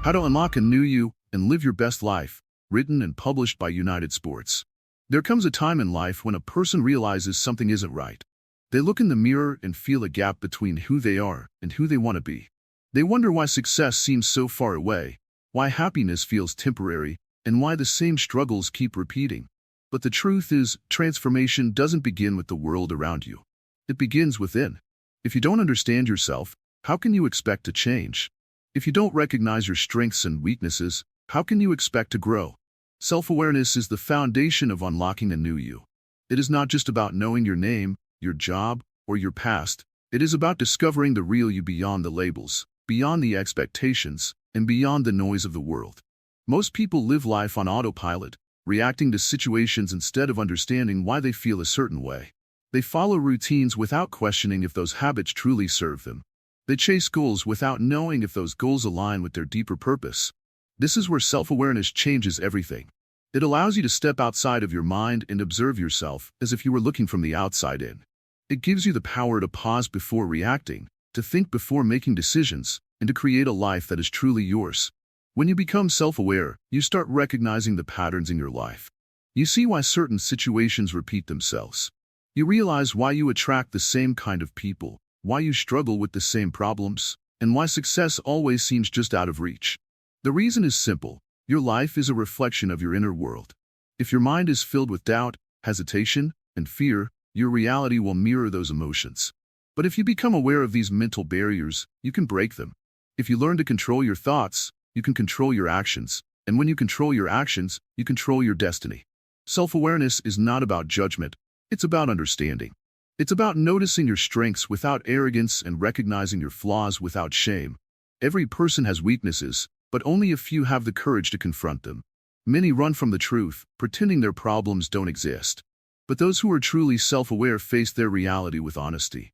How to Unlock a New You and Live Your Best Life, written and published by United Sports. There comes a time in life when a person realizes something isn't right. They look in the mirror and feel a gap between who they are and who they want to be. They wonder why success seems so far away, why happiness feels temporary, and why the same struggles keep repeating. But the truth is, transformation doesn't begin with the world around you. It begins within. If you don't understand yourself, how can you expect to change? If you don't recognize your strengths and weaknesses, how can you expect to grow? Self-awareness is the foundation of unlocking a new you. It is not just about knowing your name, your job, or your past. It is about discovering the real you beyond the labels, beyond the expectations, and beyond the noise of the world. Most people live life on autopilot, reacting to situations instead of understanding why they feel a certain way. They follow routines without questioning if those habits truly serve them. They chase goals without knowing if those goals align with their deeper purpose. This is where self-awareness changes everything. It allows you to step outside of your mind and observe yourself as if you were looking from the outside in. It gives you the power to pause before reacting, to think before making decisions, and to create a life that is truly yours. When you become self-aware, you start recognizing the patterns in your life. You see why certain situations repeat themselves. You realize why you attract the same kind of people, why you struggle with the same problems, and why success always seems just out of reach. The reason is simple. Your life is a reflection of your inner world. If your mind is filled with doubt, hesitation, and fear, your reality will mirror those emotions. But if you become aware of these mental barriers, you can break them. If you learn to control your thoughts, you can control your actions. And when you control your actions, you control your destiny. Self-awareness is not about judgment. It's about understanding. It's about noticing your strengths without arrogance and recognizing your flaws without shame. Every person has weaknesses, but only a few have the courage to confront them. Many run from the truth, pretending their problems don't exist. But those who are truly self-aware face their reality with honesty.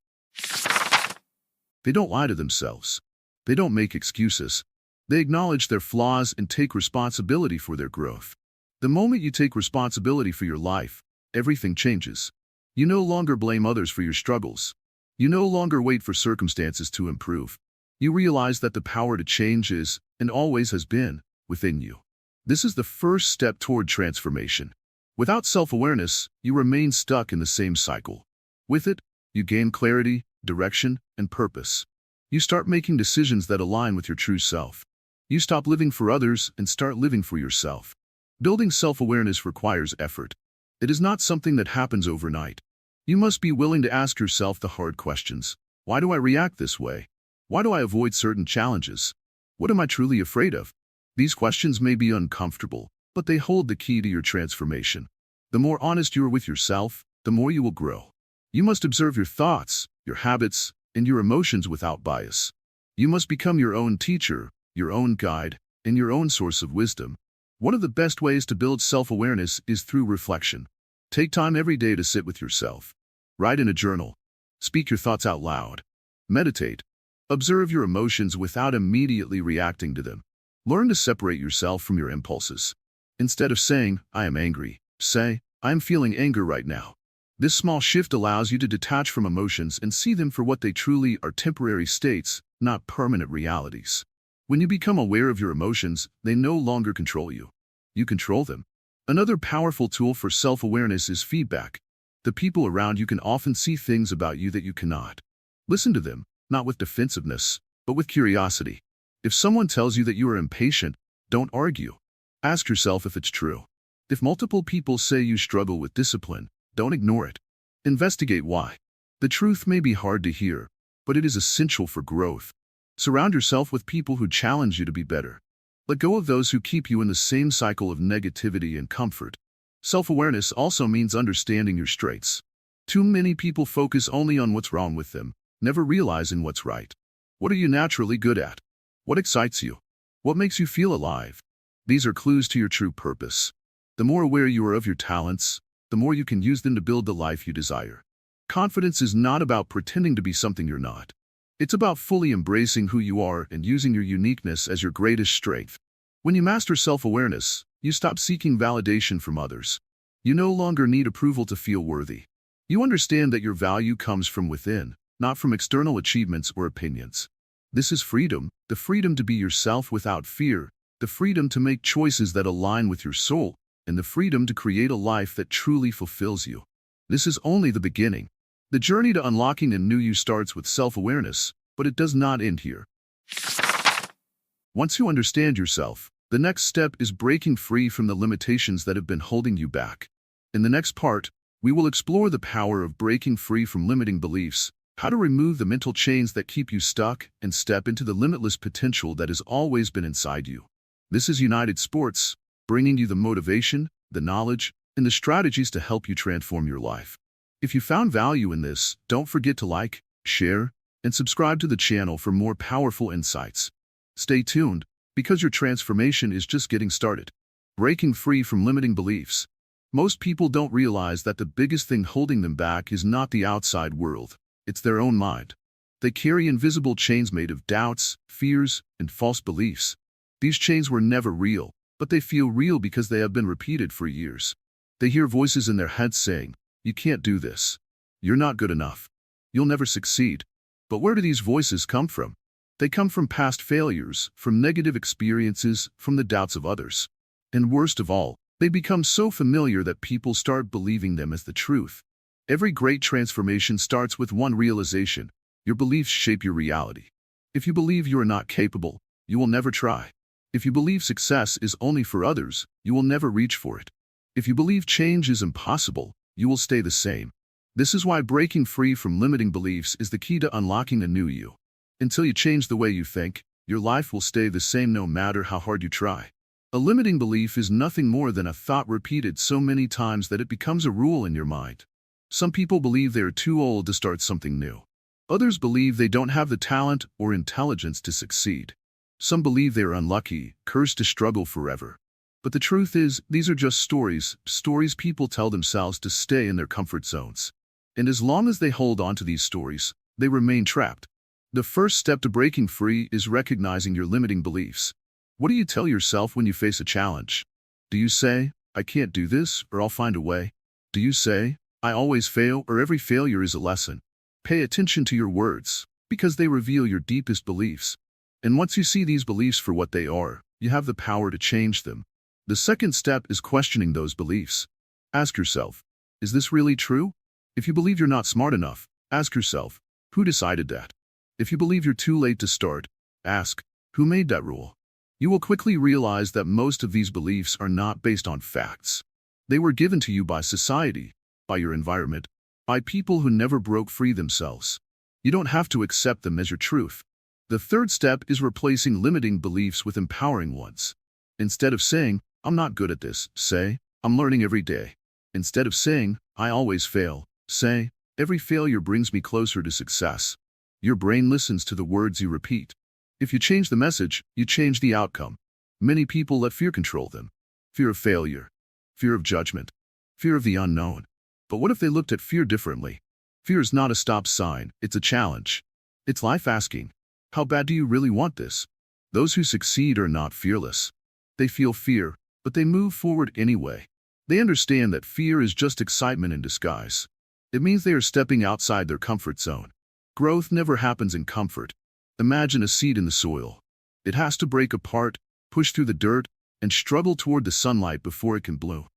They don't lie to themselves. They don't make excuses. They acknowledge their flaws and take responsibility for their growth. The moment you take responsibility for your life, everything changes. You no longer blame others for your struggles. You no longer wait for circumstances to improve. You realize that the power to change is, and always has been, within you. This is the first step toward transformation. Without self-awareness, you remain stuck in the same cycle. With it, you gain clarity, direction, and purpose. You start making decisions that align with your true self. You stop living for others and start living for yourself. Building self-awareness requires effort. It is not something that happens overnight. You must be willing to ask yourself the hard questions. Why do I react this way? Why do I avoid certain challenges? What am I truly afraid of? These questions may be uncomfortable, but they hold the key to your transformation. The more honest you are with yourself, the more you will grow. You must observe your thoughts, your habits, and your emotions without bias. You must become your own teacher, your own guide, and your own source of wisdom. One of the best ways to build self-awareness is through reflection. Take time every day to sit with yourself. Write in a journal. Speak your thoughts out loud. Meditate. Observe your emotions without immediately reacting to them. Learn to separate yourself from your impulses. Instead of saying, I am angry, say, I am feeling anger right now. This small shift allows you to detach from emotions and see them for what they truly are: temporary states, not permanent realities. When you become aware of your emotions, they no longer control you. You control them. Another powerful tool for self-awareness is feedback. The people around you can often see things about you that you cannot. Listen to them, not with defensiveness, but with curiosity. If someone tells you that you are impatient, don't argue. Ask yourself if it's true. If multiple people say you struggle with discipline, don't ignore it. Investigate why. The truth may be hard to hear, but it is essential for growth. Surround yourself with people who challenge you to be better. Let go of those who keep you in the same cycle of negativity and comfort. Self-awareness also means understanding your strengths. Too many people focus only on what's wrong with them, never realizing what's right. What are you naturally good at? What excites you? What makes you feel alive? These are clues to your true purpose. The more aware you are of your talents, the more you can use them to build the life you desire. Confidence is not about pretending to be something you're not. It's about fully embracing who you are and using your uniqueness as your greatest strength. When you master self-awareness, you stop seeking validation from others. You no longer need approval to feel worthy. You understand that your value comes from within, not from external achievements or opinions. This is freedom, the freedom to be yourself without fear, the freedom to make choices that align with your soul, and the freedom to create a life that truly fulfills you. This is only the beginning. The journey to unlocking a new you starts with self-awareness, but it does not end here. Once you understand yourself, the next step is breaking free from the limitations that have been holding you back. In the next part, we will explore the power of breaking free from limiting beliefs, how to remove the mental chains that keep you stuck, and step into the limitless potential that has always been inside you. This is United Sports, bringing you the motivation, the knowledge, and the strategies to help you transform your life. If you found value in this, don't forget to like, share, and subscribe to the channel for more powerful insights. Stay tuned, because your transformation is just getting started. Breaking free from limiting beliefs. Most people don't realize that the biggest thing holding them back is not the outside world, it's their own mind. They carry invisible chains made of doubts, fears, and false beliefs. These chains were never real, but they feel real because they have been repeated for years. They hear voices in their heads saying, "You can't do this. You're not good enough. You'll never succeed." But where do these voices come from? They come from past failures, from negative experiences, from the doubts of others. And worst of all, they become so familiar that people start believing them as the truth. Every great transformation starts with one realization: your beliefs shape your reality. If you believe you are not capable, you will never try. If you believe success is only for others, you will never reach for it. If you believe change is impossible, you will stay the same. This is why breaking free from limiting beliefs is the key to unlocking a new you. Until you change the way you think, your life will stay the same no matter how hard you try. A limiting belief is nothing more than a thought repeated so many times that it becomes a rule in your mind. Some people believe they are too old to start something new. Others believe they don't have the talent or intelligence to succeed. Some believe they are unlucky, cursed to struggle forever. But the truth is, these are just stories people tell themselves to stay in their comfort zones. And as long as they hold on to these stories, they remain trapped. The first step to breaking free is recognizing your limiting beliefs. What do you tell yourself when you face a challenge? Do you say, "I can't do this," or "I'll find a way"? Do you say, "I always fail," or "Every failure is a lesson"? Pay attention to your words, because they reveal your deepest beliefs. And once you see these beliefs for what they are, you have the power to change them. The second step is questioning those beliefs. Ask yourself, is this really true? If you believe you're not smart enough, ask yourself, who decided that? If you believe you're too late to start, ask, who made that rule? You will quickly realize that most of these beliefs are not based on facts. They were given to you by society, by your environment, by people who never broke free themselves. You don't have to accept them as your truth. The third step is replacing limiting beliefs with empowering ones. Instead of saying, "I'm not good at this," say, "I'm learning every day." Instead of saying, "I always fail," say, "Every failure brings me closer to success." Your brain listens to the words you repeat. If you change the message, you change the outcome. Many people let fear control them. Fear of failure, fear of judgment, fear of the unknown. But what if they looked at fear differently? Fear is not a stop sign, it's a challenge. It's life asking, how bad do you really want this? Those who succeed are not fearless. They feel fear, but they move forward anyway. They understand that fear is just excitement in disguise. It means they are stepping outside their comfort zone. Growth never happens in comfort. Imagine a seed in the soil. It has to break apart, push through the dirt, and struggle toward the sunlight before it can bloom.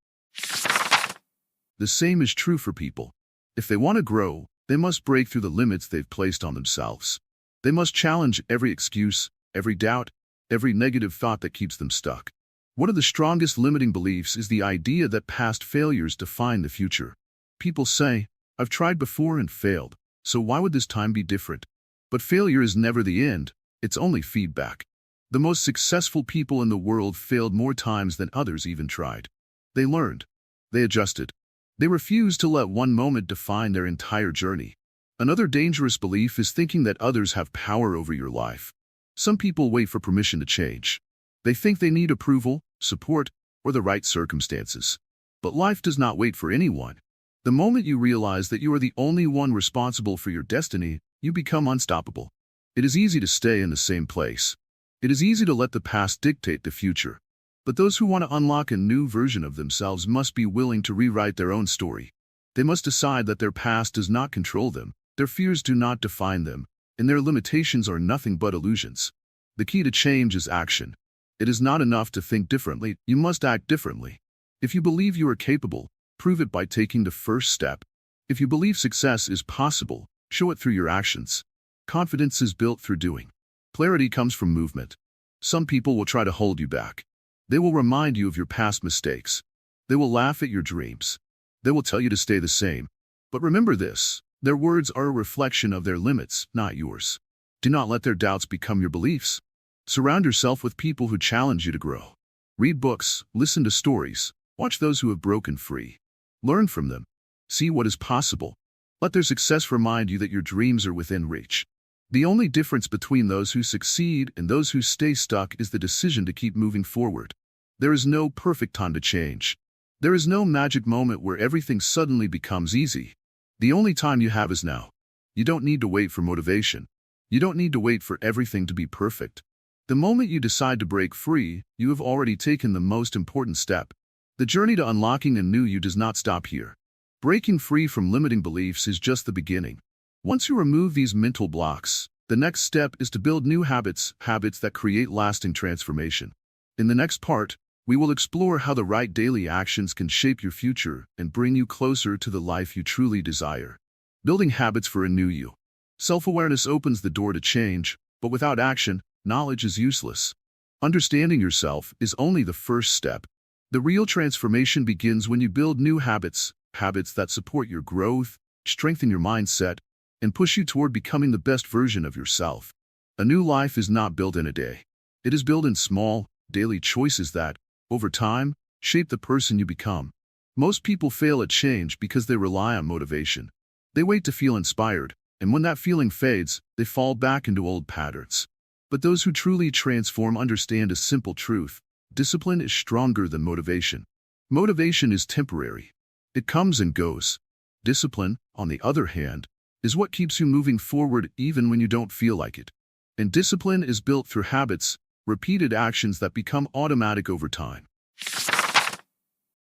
The same is true for people. If they want to grow, they must break through the limits they've placed on themselves. They must challenge every excuse, every doubt, every negative thought that keeps them stuck. One of the strongest limiting beliefs is the idea that past failures define the future. People say, "I've tried before and failed, so why would this time be different?" But failure is never the end, it's only feedback. The most successful people in the world failed more times than others even tried. They learned. They adjusted. They refused to let one moment define their entire journey. Another dangerous belief is thinking that others have power over your life. Some people wait for permission to change. They think they need approval, support, or the right circumstances. But life does not wait for anyone. The moment you realize that you are the only one responsible for your destiny, you become unstoppable. It is easy to stay in the same place. It is easy to let the past dictate the future. But those who want to unlock a new version of themselves must be willing to rewrite their own story. They must decide that their past does not control them, their fears do not define them, and their limitations are nothing but illusions. The key to change is action. It is not enough to think differently, you must act differently. If you believe you are capable, prove it by taking the first step. If you believe success is possible, show it through your actions. Confidence is built through doing. Clarity comes from movement. Some people will try to hold you back. They will remind you of your past mistakes. They will laugh at your dreams. They will tell you to stay the same. But remember this, their words are a reflection of their limits, not yours. Do not let their doubts become your beliefs. Surround yourself with people who challenge you to grow. Read books, listen to stories, watch those who have broken free. Learn from them. See what is possible. Let their success remind you that your dreams are within reach. The only difference between those who succeed and those who stay stuck is the decision to keep moving forward. There is no perfect time to change. There is no magic moment where everything suddenly becomes easy. The only time you have is now. You don't need to wait for motivation. You don't need to wait for everything to be perfect. The moment you decide to break free, you have already taken the most important step. The journey to unlocking a new you does not stop here. Breaking free from limiting beliefs is just the beginning. Once you remove these mental blocks, the next step is to build new habits that create lasting transformation. In the next part, we will explore how the right daily actions can shape your future and bring you closer to the life you truly desire. Building habits for a new you. Self-awareness opens the door to change, but without action, knowledge is useless. Understanding yourself is only the first step. The real transformation begins when you build new habits that support your growth, strengthen your mindset, and push you toward becoming the best version of yourself. A new life is not built in a day. It is built in small, daily choices that, over time, shape the person you become. Most people fail at change because they rely on motivation. They wait to feel inspired, and when that feeling fades, they fall back into old patterns. But those who truly transform understand a simple truth: discipline is stronger than motivation. Motivation is temporary. It comes and goes. Discipline, on the other hand, is what keeps you moving forward even when you don't feel like it. And discipline is built through habits, repeated actions that become automatic over time.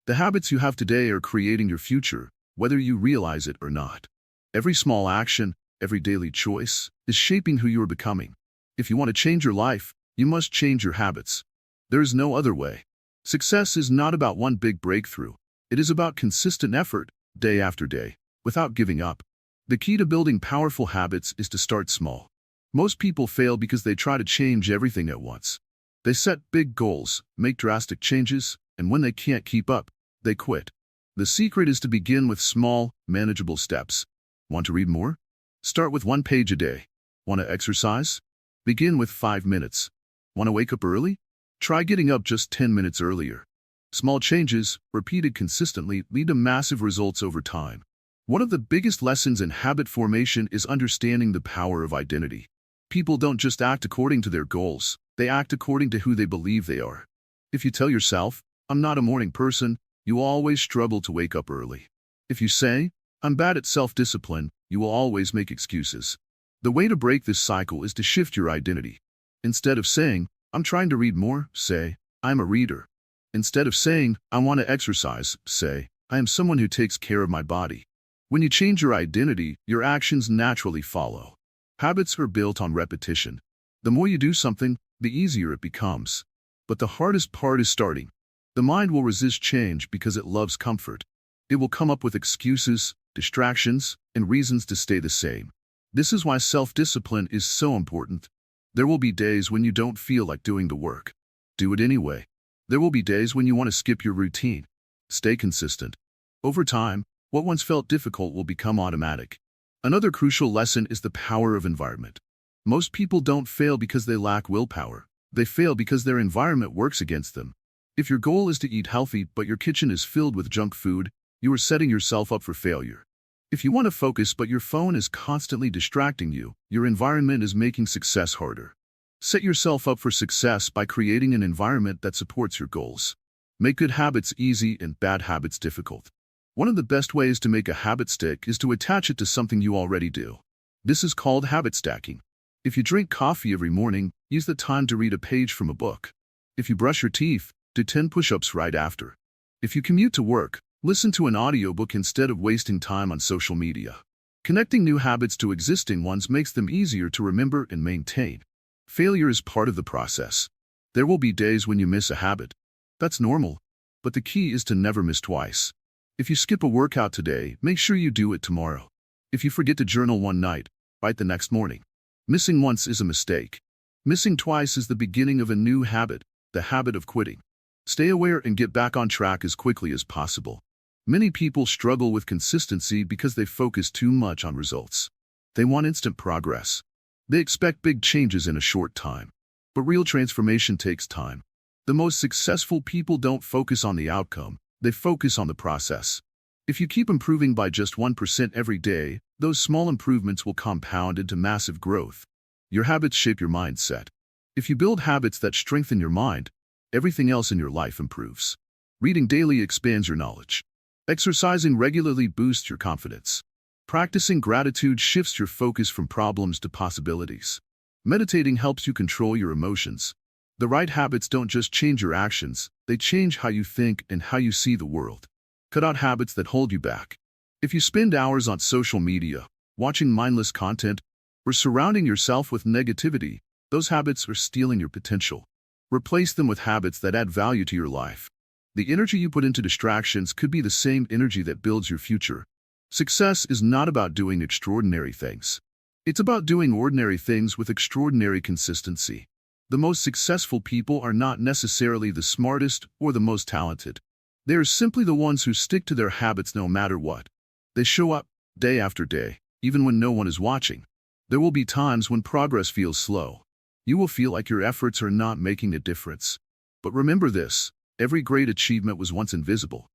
The habits you have today are creating your future, whether you realize it or not. Every small action, every daily choice, is shaping who you are becoming. If you want to change your life, you must change your habits. There is no other way. Success is not about one big breakthrough. It is about consistent effort, day after day, without giving up. The key to building powerful habits is to start small. Most people fail because they try to change everything at once. They set big goals, make drastic changes, and when they can't keep up, they quit. The secret is to begin with small, manageable steps. Want to read more? Start with 1 page a day. Want to exercise? Begin with 5 minutes. Want to wake up early? Try getting up just 10 minutes earlier. Small changes, repeated consistently, lead to massive results over time. One of the biggest lessons in habit formation is understanding the power of identity. People don't just act according to their goals, they act according to who they believe they are. If you tell yourself, "I'm not a morning person," you will always struggle to wake up early. If you say, "I'm bad at self-discipline," you will always make excuses. The way to break this cycle is to shift your identity. Instead of saying, "I'm trying to read more," say, "I'm a reader." Instead of saying, "I want to exercise," say, "I am someone who takes care of my body." When you change your identity, your actions naturally follow. Habits are built on repetition. The more you do something, the easier it becomes. But the hardest part is starting. The mind will resist change because it loves comfort. It will come up with excuses, distractions, and reasons to stay the same. This is why self-discipline is so important. There will be days when you don't feel like doing the work. Do it anyway. There will be days when you want to skip your routine. Stay consistent. Over time, what once felt difficult will become automatic. Another crucial lesson is the power of environment. Most people don't fail because they lack willpower. They fail because their environment works against them. If your goal is to eat healthy but your kitchen is filled with junk food, you are setting yourself up for failure. If you want to focus but your phone is constantly distracting you, your environment is making success harder. Set yourself up for success by creating an environment that supports your goals. Make good habits easy and bad habits difficult. One of the best ways to make a habit stick is to attach it to something you already do. This is called habit stacking. If you drink coffee every morning, use the time to read a page from a book. If you brush your teeth, do 10 push-ups right after. If you commute to work, listen to an audiobook instead of wasting time on social media. Connecting new habits to existing ones makes them easier to remember and maintain. Failure is part of the process. There will be days when you miss a habit. That's normal, but the key is to never miss twice. If you skip a workout today, make sure you do it tomorrow. If you forget to journal one night, write the next morning. Missing once is a mistake. Missing twice is the beginning of a new habit, the habit of quitting. Stay aware and get back on track as quickly as possible. Many people struggle with consistency because they focus too much on results. They want instant progress. They expect big changes in a short time. But real transformation takes time. The most successful people don't focus on the outcome, they focus on the process. If you keep improving by just 1% every day, those small improvements will compound into massive growth. Your habits shape your mindset. If you build habits that strengthen your mind, everything else in your life improves. Reading daily expands your knowledge. Exercising regularly boosts your confidence. Practicing gratitude shifts your focus from problems to possibilities. Meditating helps you control your emotions. The right habits don't just change your actions, they change how you think and how you see the world. Cut out habits that hold you back. If you spend hours on social media, watching mindless content, or surrounding yourself with negativity, those habits are stealing your potential. Replace them with habits that add value to your life. The energy you put into distractions could be the same energy that builds your future. Success is not about doing extraordinary things. It's about doing ordinary things with extraordinary consistency. The most successful people are not necessarily the smartest or the most talented. They are simply the ones who stick to their habits no matter what. They show up day after day, even when no one is watching. There will be times when progress feels slow. You will feel like your efforts are not making a difference. But remember this. Every great achievement was once invisible.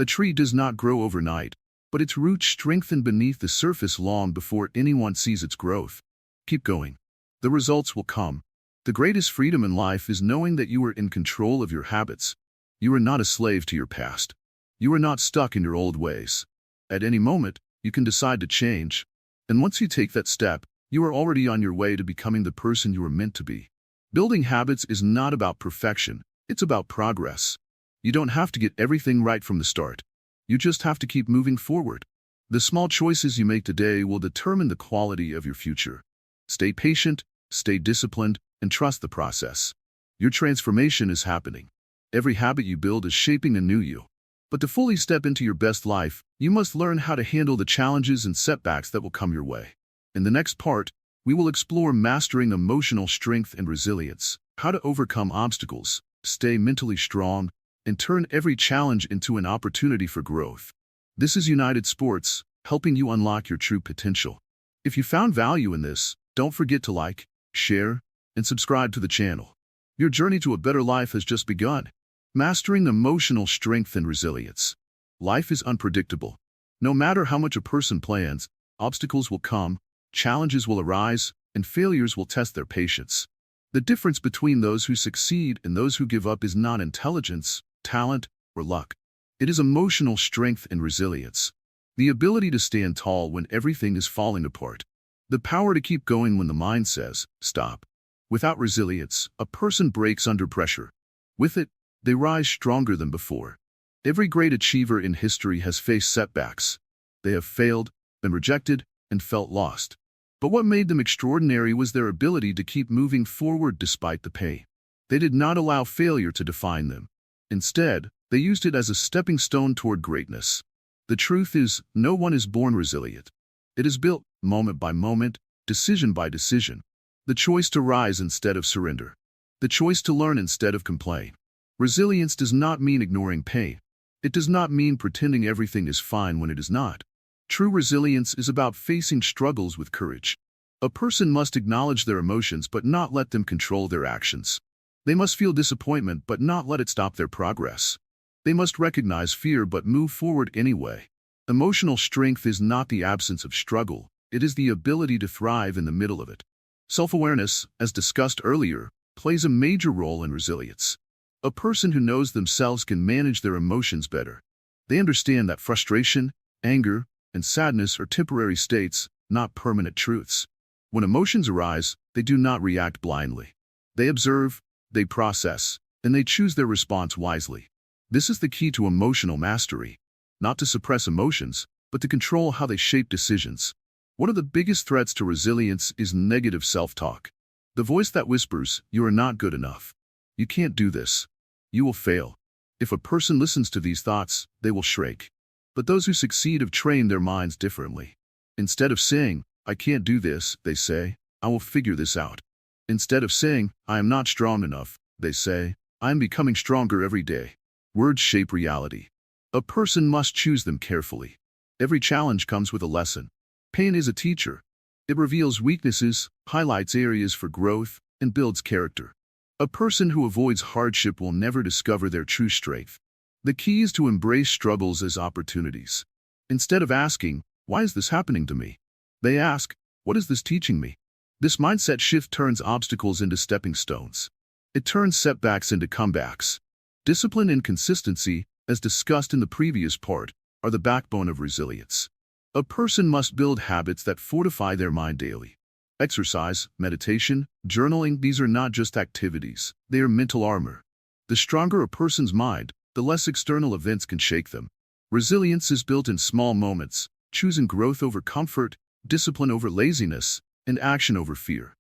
A tree does not grow overnight, but its roots strengthen beneath the surface long before anyone sees its growth. Keep going. The results will come. The greatest freedom in life is knowing that you are in control of your habits. You are not a slave to your past. You are not stuck in your old ways. At any moment, you can decide to change. And once you take that step, you are already on your way to becoming the person you are meant to be. Building habits is not about perfection, it's about progress. You don't have to get everything right from the start. You just have to keep moving forward. The small choices you make today will determine the quality of your future. Stay patient, stay disciplined, and trust the process. Your transformation is happening. Every habit you build is shaping a new you. But to fully step into your best life, you must learn how to handle the challenges and setbacks that will come your way. In the next part, we will explore mastering emotional strength and resilience, how to overcome obstacles, stay mentally strong, and turn every challenge into an opportunity for growth. This is United Sports, helping you unlock your true potential. If you found value in this, don't forget to like, share, and subscribe to the channel. Your journey to a better life has just begun. Mastering emotional strength and resilience. Life is unpredictable. No matter how much a person plans, obstacles will come, challenges will arise, and failures will test their patience. The difference between those who succeed and those who give up is not intelligence, talent, or luck. It is emotional strength and resilience. The ability to stand tall when everything is falling apart. The power to keep going when the mind says, stop. Without resilience, a person breaks under pressure. With it, they rise stronger than before. Every great achiever in history has faced setbacks. They have failed, been rejected, and felt lost. But what made them extraordinary was their ability to keep moving forward despite the pain. They did not allow failure to define them. Instead, they used it as a stepping stone toward greatness. The truth is, no one is born resilient. It is built, moment by moment, decision by decision. The choice to rise instead of surrender. The choice to learn instead of complain. Resilience does not mean ignoring pain. It does not mean pretending everything is fine when it is not. True resilience is about facing struggles with courage. A person must acknowledge their emotions but not let them control their actions. They must feel disappointment but not let it stop their progress. They must recognize fear but move forward anyway. Emotional strength is not the absence of struggle, it is the ability to thrive in the middle of it. Self-awareness, as discussed earlier, plays a major role in resilience. A person who knows themselves can manage their emotions better. They understand that frustration, anger, and sadness are temporary states, not permanent truths. When emotions arise, they do not react blindly. They observe, they process, and they choose their response wisely. This is the key to emotional mastery. Not to suppress emotions, but to control how they shape decisions. One of the biggest threats to resilience is negative self-talk. The voice that whispers, "You are not good enough. You can't do this. You will fail." If a person listens to these thoughts, they will shrink. But those who succeed have trained their minds differently. Instead of saying, "I can't do this," they say, "I will figure this out." Instead of saying, "I am not strong enough," they say, "I am becoming stronger every day." Words shape reality. A person must choose them carefully. Every challenge comes with a lesson. Pain is a teacher. It reveals weaknesses, highlights areas for growth, and builds character. A person who avoids hardship will never discover their true strength. The key is to embrace struggles as opportunities. Instead of asking, "Why is this happening to me?" they ask, "What is this teaching me?" This mindset shift turns obstacles into stepping stones. It turns setbacks into comebacks. Discipline and consistency, as discussed in the previous part, are the backbone of resilience. A person must build habits that fortify their mind daily. Exercise, meditation, journaling, these are not just activities, they are mental armor. The stronger a person's mind, the less external events can shake them. Resilience is built in small moments, choosing growth over comfort, discipline over laziness, and action over fear.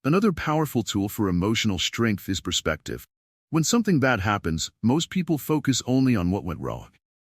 Another powerful tool for emotional strength is perspective. When something bad happens, most people focus only on what went wrong.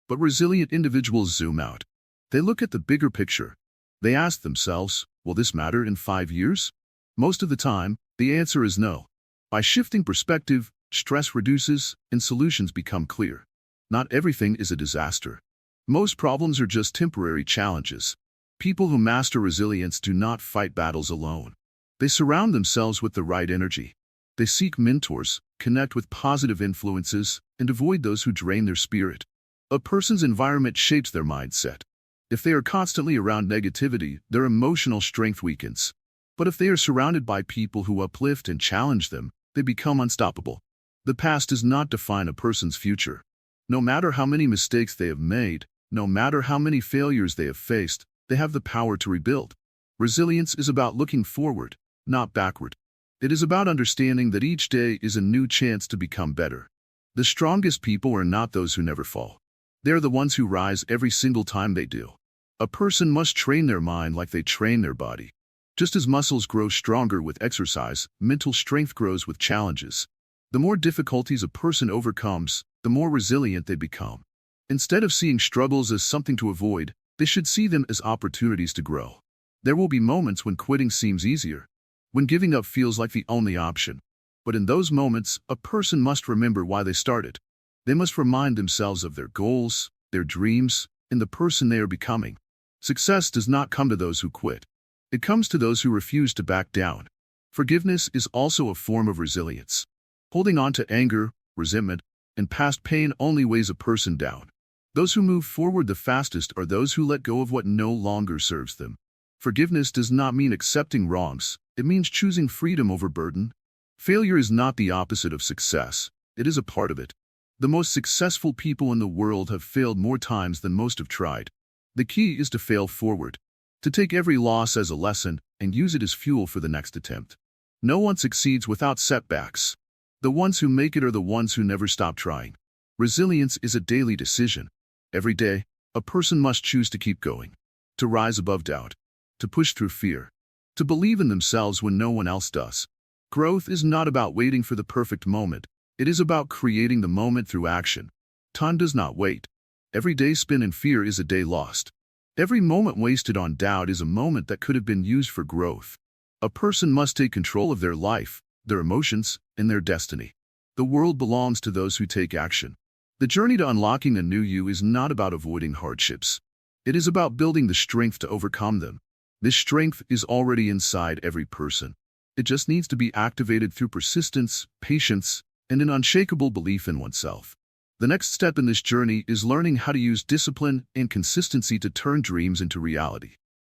But resilient individuals zoom out. They look at the bigger picture. They ask themselves, "Will this matter in 5 years?" Most of the time, the answer is no. By shifting perspective, stress reduces and solutions become clear. Not everything is a disaster. Most problems are just temporary challenges. People who master resilience do not fight battles alone. They surround themselves with the right energy. They seek mentors, connect with positive influences, and avoid those who drain their spirit. A person's environment shapes their mindset. If they are constantly around negativity, their emotional strength weakens. But if they are surrounded by people who uplift and challenge them, they become unstoppable. The past does not define a person's future. No matter how many mistakes they have made, no matter how many failures they have faced, they have the power to rebuild. Resilience is about looking forward, not backward. It is about understanding that each day is a new chance to become better. The strongest people are not those who never fall. They are the ones who rise every single time they do. A person must train their mind like they train their body. Just as muscles grow stronger with exercise, mental strength grows with challenges. The more difficulties a person overcomes, the more resilient they become. Instead of seeing struggles as something to avoid, they should see them as opportunities to grow. There will be moments when quitting seems easier, when giving up feels like the only option. But in those moments, a person must remember why they started. They must remind themselves of their goals, their dreams, and the person they are becoming. Success does not come to those who quit. It comes to those who refuse to back down. Forgiveness is also a form of resilience. Holding on to anger, resentment, and past pain only weighs a person down. Those who move forward the fastest are those who let go of what no longer serves them. Forgiveness does not mean accepting wrongs. It means choosing freedom over burden. Failure is not the opposite of success. It is a part of it. The most successful people in the world have failed more times than most have tried. The key is to fail forward, to take every loss as a lesson and use it as fuel for the next attempt. No one succeeds without setbacks. The ones who make it are the ones who never stop trying. Resilience is a daily decision. Every day, a person must choose to keep going, to rise above doubt, to push through fear, to believe in themselves when no one else does. Growth is not about waiting for the perfect moment. It is about creating the moment through action. Time does not wait. Every day spent in fear is a day lost. Every moment wasted on doubt is a moment that could have been used for growth. A person must take control of their life, their emotions, and their destiny. The world belongs to those who take action. The journey to unlocking a new you is not about avoiding hardships. It is about building the strength to overcome them. This strength is already inside every person. It just needs to be activated through persistence, patience, and an unshakable belief in oneself. The next step in this journey is learning how to use discipline and consistency to turn dreams into reality.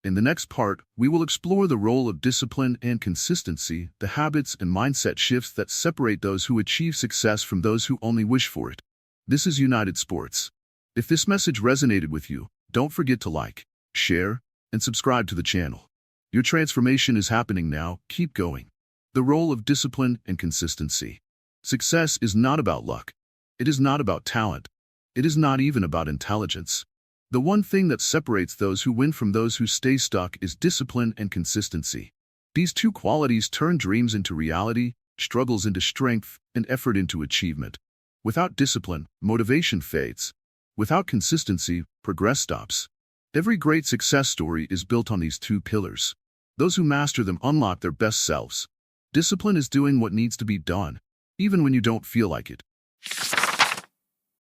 In the next part, we will explore the role of discipline and consistency, the habits and mindset shifts that separate those who achieve success from those who only wish for it. This is United Sports. If this message resonated with you, don't forget to like, share, and subscribe to the channel. Your transformation is happening now. Keep going. The role of discipline and consistency. Success is not about luck. It is not about talent. It is not even about intelligence. The one thing that separates those who win from those who stay stuck is discipline and consistency. These two qualities turn dreams into reality, struggles into strength, and effort into achievement. Without discipline, motivation fades. Without consistency, progress stops. Every great success story is built on these two pillars. Those who master them unlock their best selves. Discipline is doing what needs to be done, even when you don't feel like it.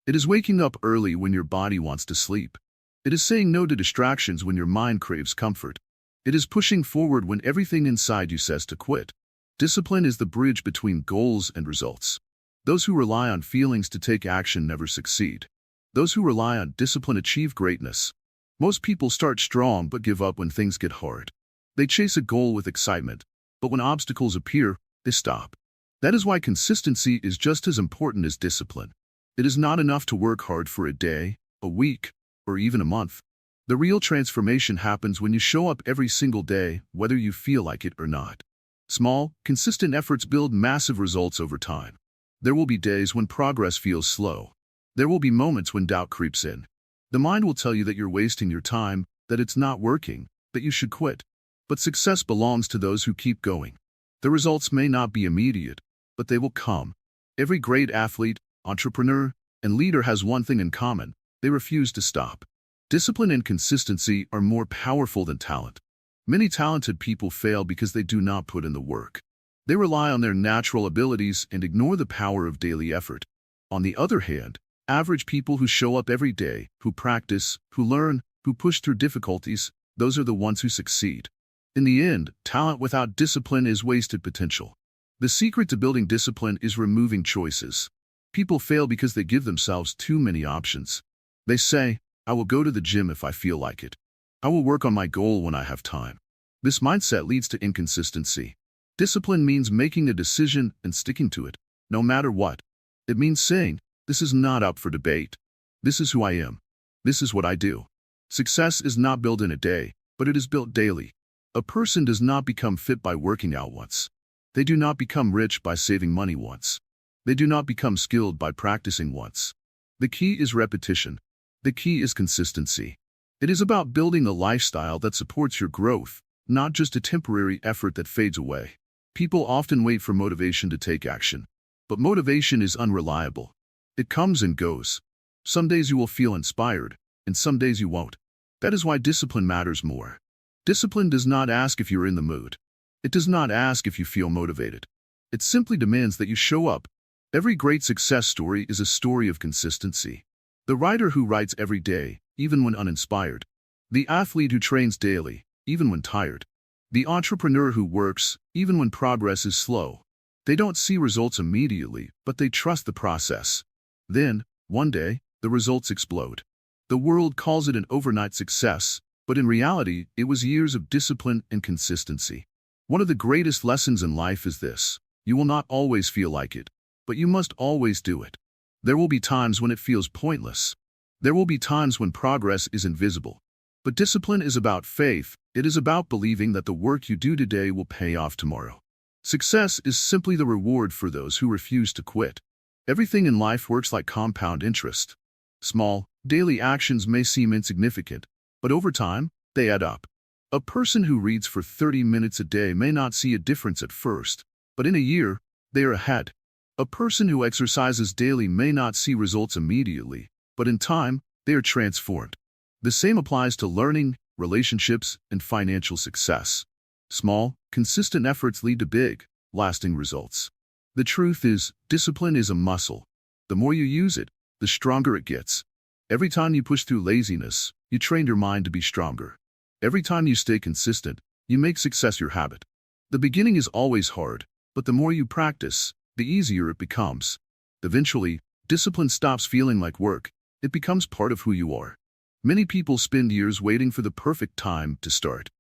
It is waking up early when your body wants to sleep. It is saying no to distractions when your mind craves comfort. It is pushing forward when everything inside you says to quit. Discipline is the bridge between goals and results. Those who rely on feelings to take action never succeed. Those who rely on discipline achieve greatness. Most people start strong but give up when things get hard. They chase a goal with excitement, but when obstacles appear, they stop. That is why consistency is just as important as discipline. It is not enough to work hard for a day, a week, or even a month. The real transformation happens when you show up every single day, whether you feel like it or not. Small, consistent efforts build massive results over time. There will be days when progress feels slow. There will be moments when doubt creeps in. The mind will tell you that you're wasting your time, that it's not working, that you should quit. But success belongs to those who keep going. The results may not be immediate, but they will come. Every great athlete, entrepreneur, and leader has one thing in common: they refuse to stop. Discipline and consistency are more powerful than talent. Many talented people fail because they do not put in the work. They rely on their natural abilities and ignore the power of daily effort. On the other hand, average people who show up every day, who practice, who learn, who push through difficulties, those are the ones who succeed. In the end, talent without discipline is wasted potential. The secret to building discipline is removing choices. People fail because they give themselves too many options. They say, "I will go to the gym if I feel like it. I will work on my goal when I have time." This mindset leads to inconsistency. Discipline means making a decision and sticking to it, no matter what. It means saying, "This is not up for debate. This is who I am. This is what I do." Success is not built in a day, but it is built daily. A person does not become fit by working out once. They do not become rich by saving money once. They do not become skilled by practicing once. The key is repetition. The key is consistency. It is about building a lifestyle that supports your growth, not just a temporary effort that fades away. People often wait for motivation to take action, but motivation is unreliable. It comes and goes. Some days you will feel inspired, and some days you won't. That is why discipline matters more. Discipline does not ask if you're in the mood. It does not ask if you feel motivated. It simply demands that you show up. Every great success story is a story of consistency. The writer who writes every day, even when uninspired. The athlete who trains daily, even when tired. The entrepreneur who works, even when progress is slow. They don't see results immediately, but they trust the process. Then, one day, the results explode. The world calls it an overnight success, but in reality, it was years of discipline and consistency. One of the greatest lessons in life is this: you will not always feel like it, but you must always do it. There will be times when it feels pointless. There will be times when progress is invisible. But discipline is about faith. It is about believing that the work you do today will pay off tomorrow. Success is simply the reward for those who refuse to quit. Everything in life works like compound interest. Small, daily actions may seem insignificant, but over time, they add up. A person who reads for 30 minutes a day may not see a difference at first, but in a year, they are ahead. A person who exercises daily may not see results immediately, but in time, they are transformed. The same applies to learning, relationships, and financial success. Small, consistent efforts lead to big, lasting results. The truth is, discipline is a muscle. The more you use it, the stronger it gets. Every time you push through laziness, you train your mind to be stronger. Every time you stay consistent, you make success your habit. The beginning is always hard, but the more you practice, the easier it becomes. Eventually, discipline stops feeling like work. It becomes part of who you are. Many people spend years waiting for the perfect time to start.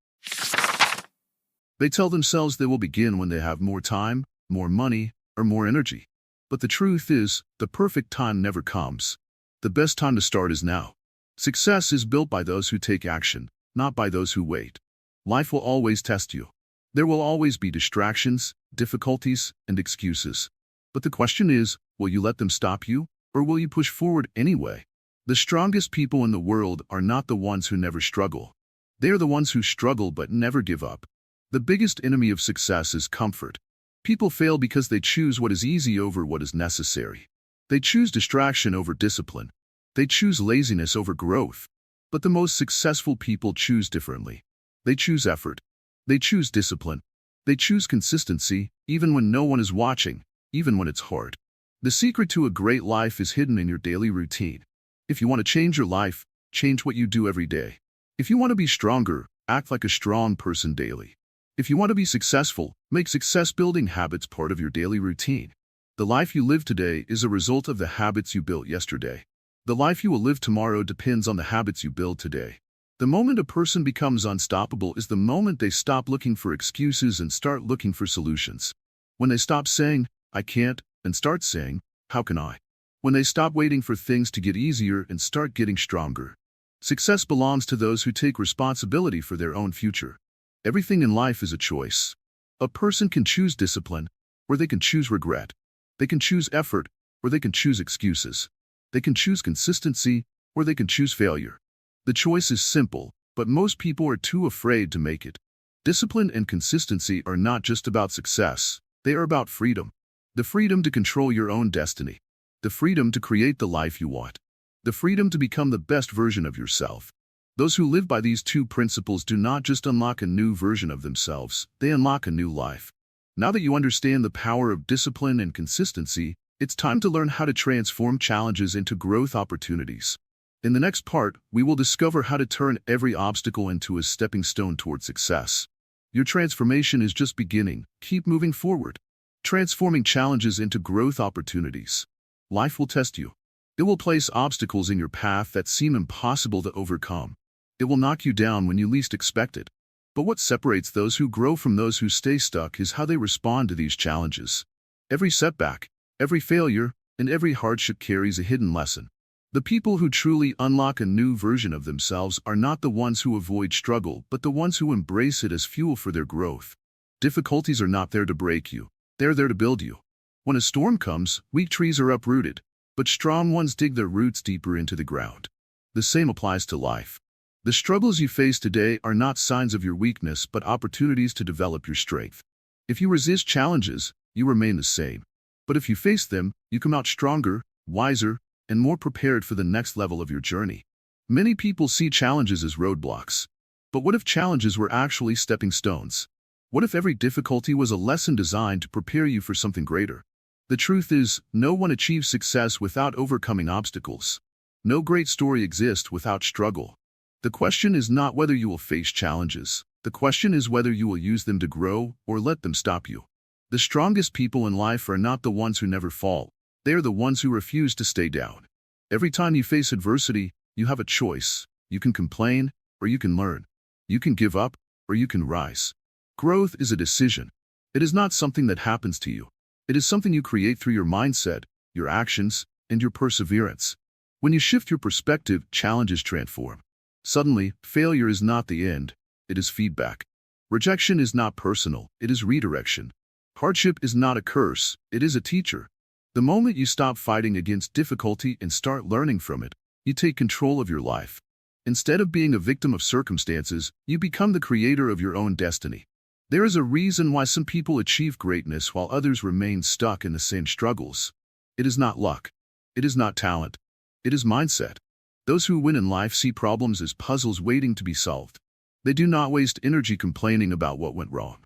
They tell themselves they will begin when they have more time, more money, or more energy. But the truth is, the perfect time never comes. The best time to start is now. Success is built by those who take action, not by those who wait. Life will always test you. There will always be distractions, difficulties, and excuses. But the question is, will you let them stop you, or will you push forward anyway? The strongest people in the world are not the ones who never struggle. They are the ones who struggle but never give up. The biggest enemy of success is comfort. People fail because they choose what is easy over what is necessary. They choose distraction over discipline. They choose laziness over growth. But the most successful people choose differently. They choose effort. They choose discipline. They choose consistency, even when no one is watching, even when it's hard. The secret to a great life is hidden in your daily routine. If you want to change your life, change what you do every day. If you want to be stronger, act like a strong person daily. If you want to be successful, make success-building habits part of your daily routine. The life you live today is a result of the habits you built yesterday. The life you will live tomorrow depends on the habits you build today. The moment a person becomes unstoppable is the moment they stop looking for excuses and start looking for solutions. When they stop saying, "I can't," and start saying, "How can I?" When they stop waiting for things to get easier and start getting stronger. Success belongs to those who take responsibility for their own future. Everything in life is a choice. A person can choose discipline, or they can choose regret. They can choose effort, or they can choose excuses. They can choose consistency, or they can choose failure. The choice is simple, but most people are too afraid to make it. Discipline and consistency are not just about success. They are about freedom. The freedom to control your own destiny. The freedom to create the life you want. The freedom to become the best version of yourself. Those who live by these two principles do not just unlock a new version of themselves, they unlock a new life. Now that you understand the power of discipline and consistency, it's time to learn how to transform challenges into growth opportunities. In the next part, we will discover how to turn every obstacle into a stepping stone toward success. Your transformation is just beginning. Keep moving forward. Transforming challenges into growth opportunities. Life will test you. It will place obstacles in your path that seem impossible to overcome. It will knock you down when you least expect it. But what separates those who grow from those who stay stuck is how they respond to these challenges. Every setback, every failure, and every hardship carries a hidden lesson. The people who truly unlock a new version of themselves are not the ones who avoid struggle, but the ones who embrace it as fuel for their growth. Difficulties are not there to break you. They're there to build you. When a storm comes, weak trees are uprooted, but strong ones dig their roots deeper into the ground. The same applies to life. The struggles you face today are not signs of your weakness, but opportunities to develop your strength. If you resist challenges, you remain the same. But if you face them, you come out stronger, wiser, and more prepared for the next level of your journey. Many people see challenges as roadblocks. But what if challenges were actually stepping stones? What if every difficulty was a lesson designed to prepare you for something greater? The truth is, no one achieves success without overcoming obstacles. No great story exists without struggle. The question is not whether you will face challenges. The question is whether you will use them to grow or let them stop you. The strongest people in life are not the ones who never fall. They are the ones who refuse to stay down. Every time you face adversity, you have a choice. You can complain, or you can learn. You can give up, or you can rise. Growth is a decision. It is not something that happens to you. It is something you create through your mindset, your actions, and your perseverance. When you shift your perspective, challenges transform. Suddenly, failure is not the end, it is feedback. Rejection is not personal, it is redirection. Hardship is not a curse, it is a teacher. The moment you stop fighting against difficulty and start learning from it, you take control of your life. Instead of being a victim of circumstances, you become the creator of your own destiny. There is a reason why some people achieve greatness while others remain stuck in the same struggles. It is not luck. It is not talent. It is mindset. Those who win in life see problems as puzzles waiting to be solved. They do not waste energy complaining about what went wrong.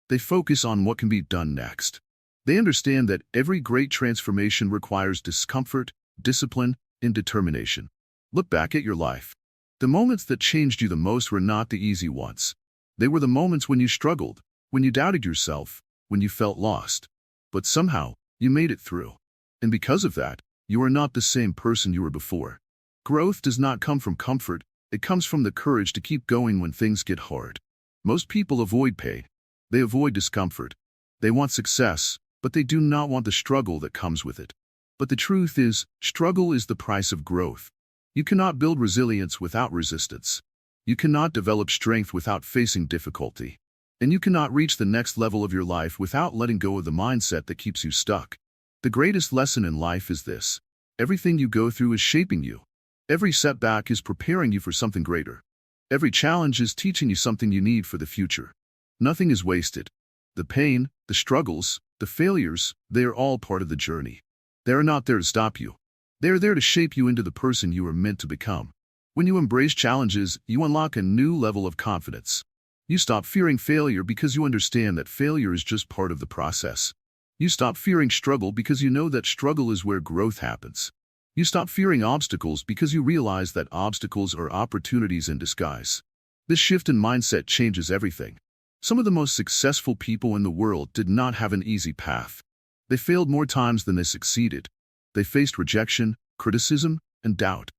They focus on what can be done next. They understand that every great transformation requires discomfort, discipline, and determination. Look back at your life. The moments that changed you the most were not the easy ones. They were the moments when you struggled, when you doubted yourself, when you felt lost. But somehow, you made it through. And because of that, you are not the same person you were before. Growth does not come from comfort, it comes from the courage to keep going when things get hard. Most people avoid pain. They avoid discomfort. They want success, but they do not want the struggle that comes with it. But the truth is, struggle is the price of growth. You cannot build resilience without resistance. You cannot develop strength without facing difficulty. And you cannot reach the next level of your life without letting go of the mindset that keeps you stuck. The greatest lesson in life is this: everything you go through is shaping you. Every setback is preparing you for something greater. Every challenge is teaching you something you need for the future. Nothing is wasted. The pain, the struggles, the failures, they are all part of the journey. They are not there to stop you. They are there to shape you into the person you are meant to become. When you embrace challenges, you unlock a new level of confidence. You stop fearing failure because you understand that failure is just part of the process. You stop fearing struggle because you know that struggle is where growth happens. You stop fearing obstacles because you realize that obstacles are opportunities in disguise. This shift in mindset changes everything. Some of the most successful people in the world did not have an easy path. They failed more times than they succeeded. They faced rejection, criticism, and doubt.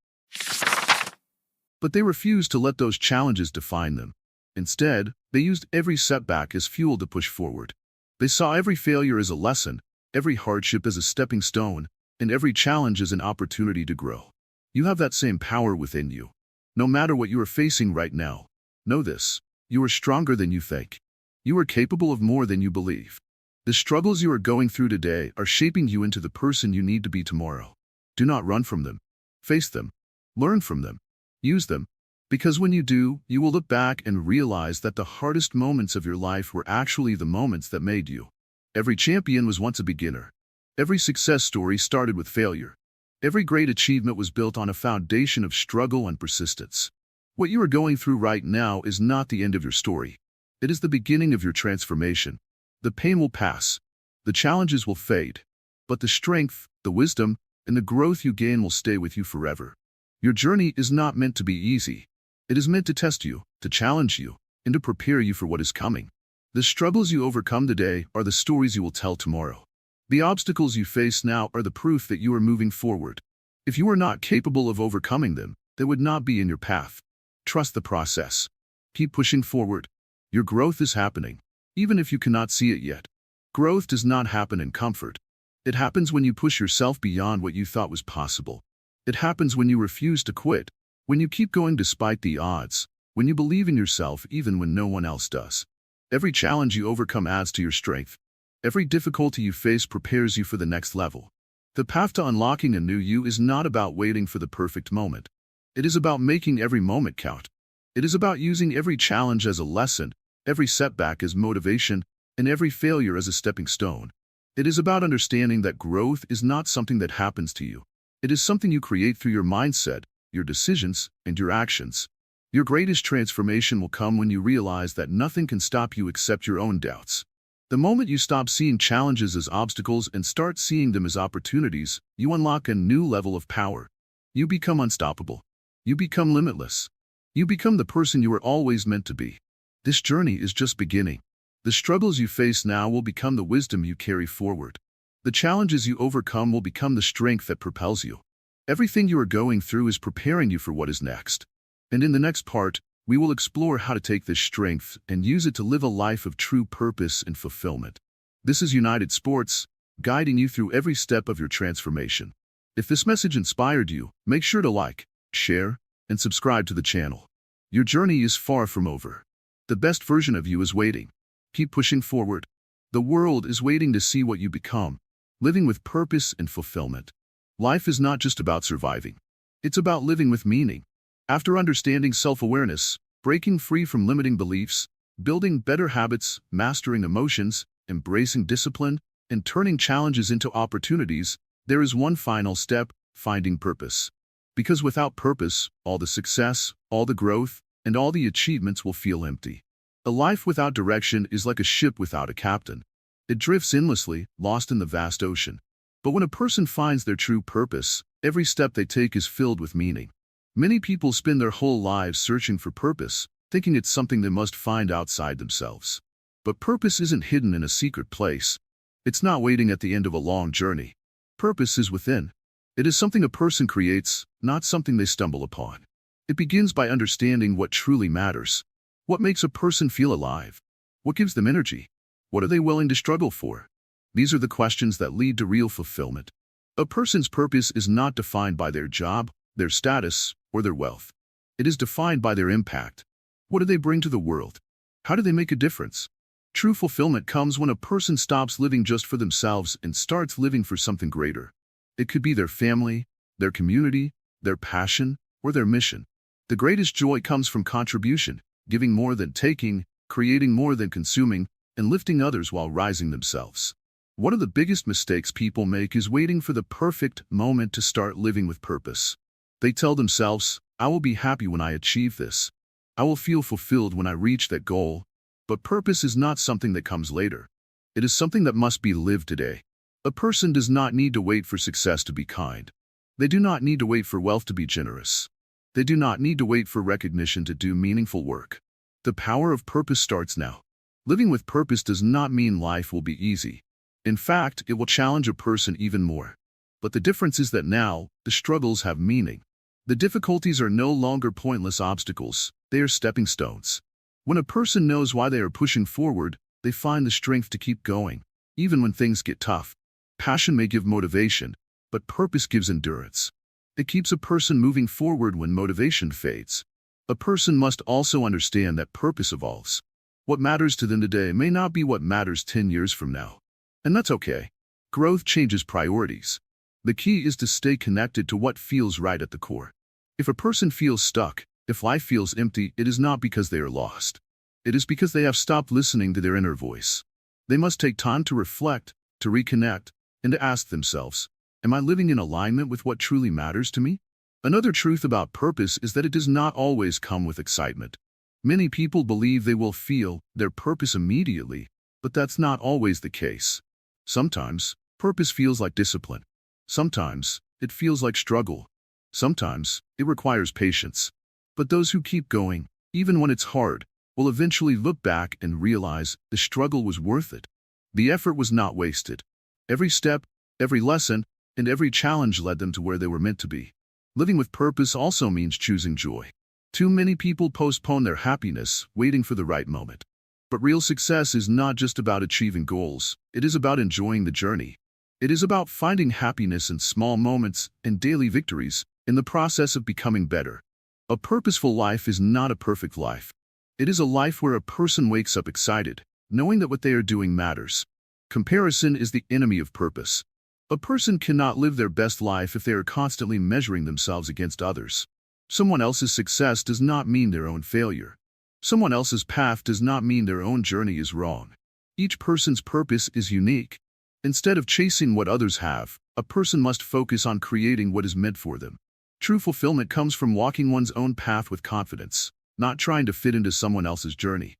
But they refused to let those challenges define them. Instead, they used every setback as fuel to push forward. They saw every failure as a lesson, every hardship as a stepping stone, and every challenge as an opportunity to grow. You have that same power within you. No matter what you are facing right now, know this: you are stronger than you think. You are capable of more than you believe. The struggles you are going through today are shaping you into the person you need to be tomorrow. Do not run from them. Face them. Learn from them. Use them. Because when you do, you will look back and realize that the hardest moments of your life were actually the moments that made you. Every champion was once a beginner. Every success story started with failure. Every great achievement was built on a foundation of struggle and persistence. What you are going through right now is not the end of your story. It is the beginning of your transformation. The pain will pass. The challenges will fade. But the strength, the wisdom, and the growth you gain will stay with you forever. Your journey is not meant to be easy. It is meant to test you, to challenge you, and to prepare you for what is coming. The struggles you overcome today are the stories you will tell tomorrow. The obstacles you face now are the proof that you are moving forward. If you are not capable of overcoming them, they would not be in your path. Trust the process. Keep pushing forward. Your growth is happening, even if you cannot see it yet. Growth does not happen in comfort. It happens when you push yourself beyond what you thought was possible. It happens when you refuse to quit, when you keep going despite the odds, when you believe in yourself even when no one else does. Every challenge you overcome adds to your strength. Every difficulty you face prepares you for the next level. The path to unlocking a new you is not about waiting for the perfect moment. It is about making every moment count. It is about using every challenge as a lesson, every setback as motivation, and every failure as a stepping stone. It is about understanding that growth is not something that happens to you. It is something you create through your mindset, your decisions, and your actions. Your greatest transformation will come when you realize that nothing can stop you except your own doubts. The moment you stop seeing challenges as obstacles and start seeing them as opportunities, you unlock a new level of power. You become unstoppable. You become limitless. You become the person you were always meant to be. This journey is just beginning. The struggles you face now will become the wisdom you carry forward. The challenges you overcome will become the strength that propels you. Everything you are going through is preparing you for what is next. And in the next part, we will explore how to take this strength and use it to live a life of true purpose and fulfillment. This is United Sports, guiding you through every step of your transformation. If this message inspired you, make sure to like, share, and subscribe to the channel. Your journey is far from over. The best version of you is waiting. Keep pushing forward. The world is waiting to see what you become, living with purpose and fulfillment. Life is not just about surviving. It's about living with meaning. After understanding self-awareness, breaking free from limiting beliefs, building better habits, mastering emotions, embracing discipline, and turning challenges into opportunities, there is one final step: finding purpose. Because without purpose, all the success, all the growth, and all the achievements will feel empty. A life without direction is like a ship without a captain. It drifts endlessly, lost in the vast ocean. But when a person finds their true purpose, every step they take is filled with meaning. Many people spend their whole lives searching for purpose, thinking it's something they must find outside themselves. But purpose isn't hidden in a secret place. It's not waiting at the end of a long journey. Purpose is within. It is something a person creates, not something they stumble upon. It begins by understanding what truly matters. What makes a person feel alive? What gives them energy? What are they willing to struggle for? These are the questions that lead to real fulfillment. A person's purpose is not defined by their job, their status, or their wealth. It is defined by their impact. What do they bring to the world? How do they make a difference? True fulfillment comes when a person stops living just for themselves and starts living for something greater. It could be their family, their community, their passion, or their mission. The greatest joy comes from contribution, giving more than taking, creating more than consuming, and lifting others while rising themselves. One of the biggest mistakes people make is waiting for the perfect moment to start living with purpose. They tell themselves, I will be happy when I achieve this. I will feel fulfilled when I reach that goal. But purpose is not something that comes later. It is something that must be lived today. A person does not need to wait for success to be kind. They do not need to wait for wealth to be generous. They do not need to wait for recognition to do meaningful work. The power of purpose starts now. Living with purpose does not mean life will be easy. In fact, it will challenge a person even more. But the difference is that now, the struggles have meaning. The difficulties are no longer pointless obstacles, they are stepping stones. When a person knows why they are pushing forward, they find the strength to keep going, even when things get tough. Passion may give motivation, but purpose gives endurance. It keeps a person moving forward when motivation fades. A person must also understand that purpose evolves. What matters to them today may not be what matters 10 years from now. And that's okay. Growth changes priorities. The key is to stay connected to what feels right at the core. If a person feels stuck, if life feels empty, it is not because they are lost. It is because they have stopped listening to their inner voice. They must take time to reflect, to reconnect, and to ask themselves, am I living in alignment with what truly matters to me? Another truth about purpose is that it does not always come with excitement. Many people believe they will feel their purpose immediately, but that's not always the case. Sometimes, purpose feels like discipline. Sometimes, it feels like struggle. Sometimes, it requires patience. But those who keep going, even when it's hard, will eventually look back and realize the struggle was worth it. The effort was not wasted. Every step, every lesson, and every challenge led them to where they were meant to be. Living with purpose also means choosing joy. Too many people postpone their happiness, waiting for the right moment. But real success is not just about achieving goals, it is about enjoying the journey. It is about finding happiness in small moments and daily victories, in the process of becoming better. A purposeful life is not a perfect life. It is a life where a person wakes up excited, knowing that what they are doing matters. Comparison is the enemy of purpose. A person cannot live their best life if they are constantly measuring themselves against others. Someone else's success does not mean their own failure. Someone else's path does not mean their own journey is wrong. Each person's purpose is unique. Instead of chasing what others have, a person must focus on creating what is meant for them. True fulfillment comes from walking one's own path with confidence, not trying to fit into someone else's journey.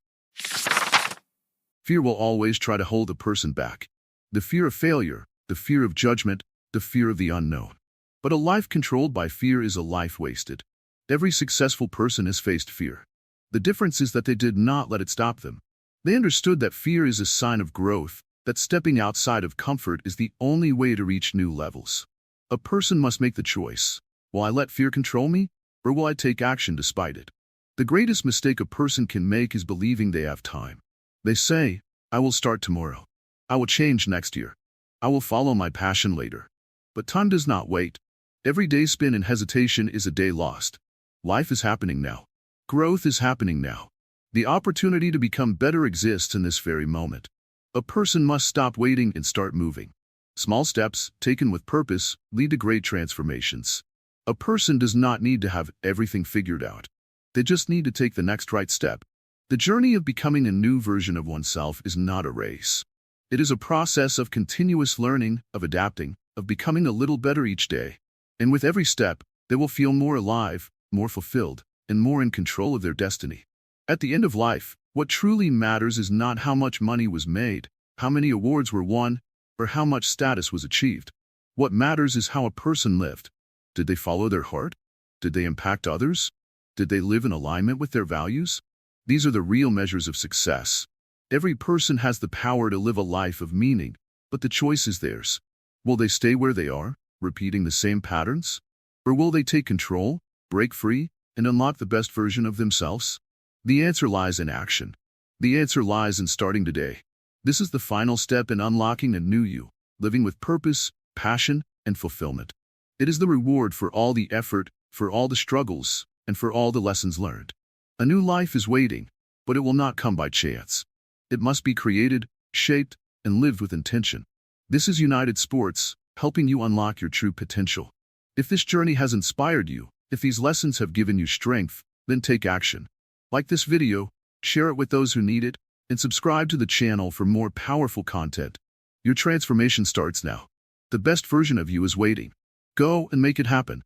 Fear will always try to hold a person back. The fear of failure, the fear of judgment, the fear of the unknown. But a life controlled by fear is a life wasted. Every successful person has faced fear. The difference is that they did not let it stop them. They understood that fear is a sign of growth, that stepping outside of comfort is the only way to reach new levels. A person must make the choice. Will I let fear control me, or will I take action despite it? The greatest mistake a person can make is believing they have time. They say, I will start tomorrow. I will change next year. I will follow my passion later. But time does not wait. Every day spent in hesitation is a day lost. Life is happening now. Growth is happening now. The opportunity to become better exists in this very moment. A person must stop waiting and start moving. Small steps, taken with purpose, lead to great transformations. A person does not need to have everything figured out. They just need to take the next right step. The journey of becoming a new version of oneself is not a race. It is a process of continuous learning, of adapting, of becoming a little better each day. And with every step, they will feel more alive, more fulfilled, and more in control of their destiny. At the end of life, what truly matters is not how much money was made, how many awards were won, or how much status was achieved. What matters is how a person lived. Did they follow their heart? Did they impact others? Did they live in alignment with their values? These are the real measures of success. Every person has the power to live a life of meaning, but the choice is theirs. Will they stay where they are, repeating the same patterns? Or will they take control, break free, and unlock the best version of themselves? The answer lies in action. The answer lies in starting today. This is the final step in unlocking a new you, living with purpose, passion, and fulfillment. It is the reward for all the effort, for all the struggles, and for all the lessons learned. A new life is waiting, but it will not come by chance. It must be created, shaped, and lived with intention. This is United Sports, helping you unlock your true potential. If this journey has inspired you, if these lessons have given you strength, then take action. Like this video, share it with those who need it, and subscribe to the channel for more powerful content. Your transformation starts now. The best version of you is waiting. Go and make it happen.